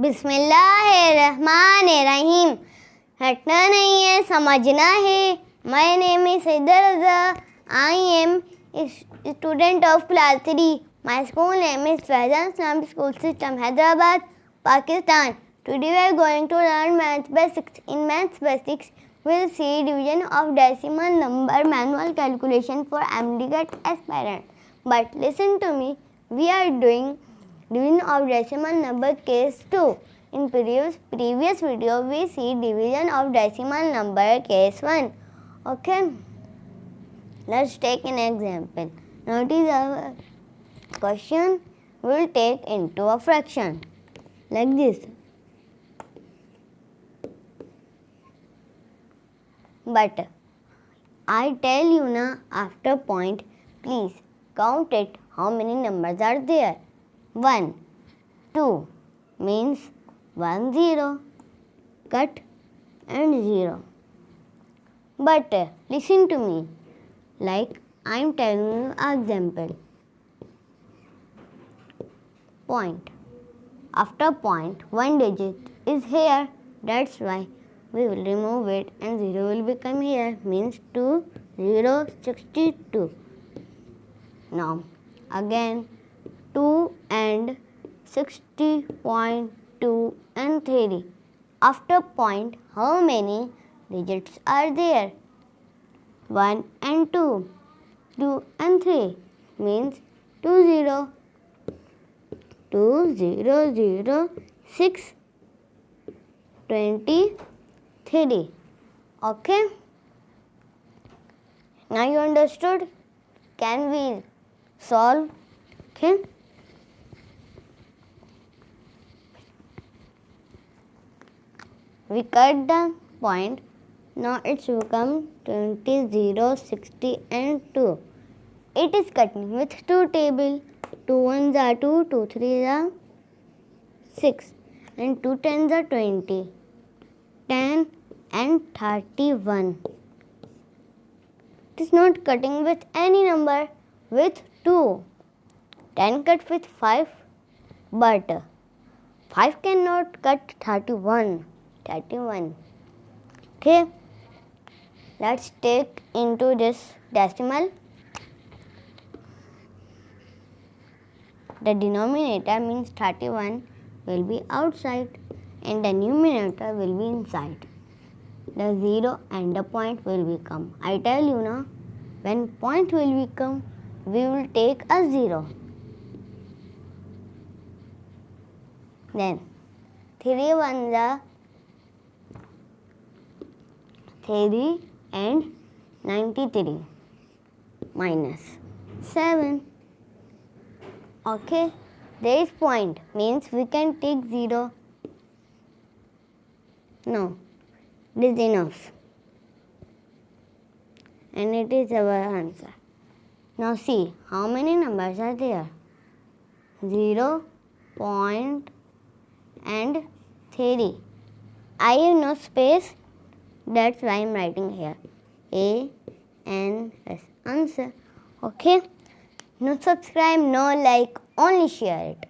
बिस्मिल्लाहिर्रहमानिर्रहीम। हटना नहीं है, समझना है। My name is Haider Raza. I am student of class 3। My school name is Faizan Islamic school system, Hyderabad, Pakistan. Today we are going to learn math basics. In math basics, we will see division of decimal number, manual calculation for MDCAT aspirant. But listen to me, we are doing division of decimal number case 2. In previous video, we see division of decimal number case 1. Okay, let's take an example. Now it is our question. We will take into a fraction like this. But I tell you now, after point, please count it. How many numbers are there? 1, 2 means 1 0, cut and 0. But listen to me, like I am telling you an example. Point. After point, one digit is here. That's why we will remove it and 0 will become here. Means 2 0 62. Now again 2 and 60.2 and 3. After point, how many digits are there? 1 and 2. 2 and 3 means 2 0. 2 0 0 6 23. Okay, now you understood. Can we solve? Okay, we cut the point. Now it's become 20 0 60 and 2. It is cutting with 2 table. 2 1s are 2, 2 3s are 6, and 2 10s are 20, 10 and 31. It is not cutting with any number, with 2. 10 cut with 5, but 5 cannot cut 31. Okay, let's take into this decimal. The denominator means 31 will be outside and the numerator will be inside. The 0 and the point will become. I tell you now, when point will become, we will take a 0. Then 3 1s are 3 and 93 minus 7. Okay, there is point, means we can take 0. No, it is enough. And it is our answer. Now see, how many numbers are there? 0, point and 3. I have no space, that's why I am writing here. A, N, S. Answer. Okay. No subscribe, no like, only share it.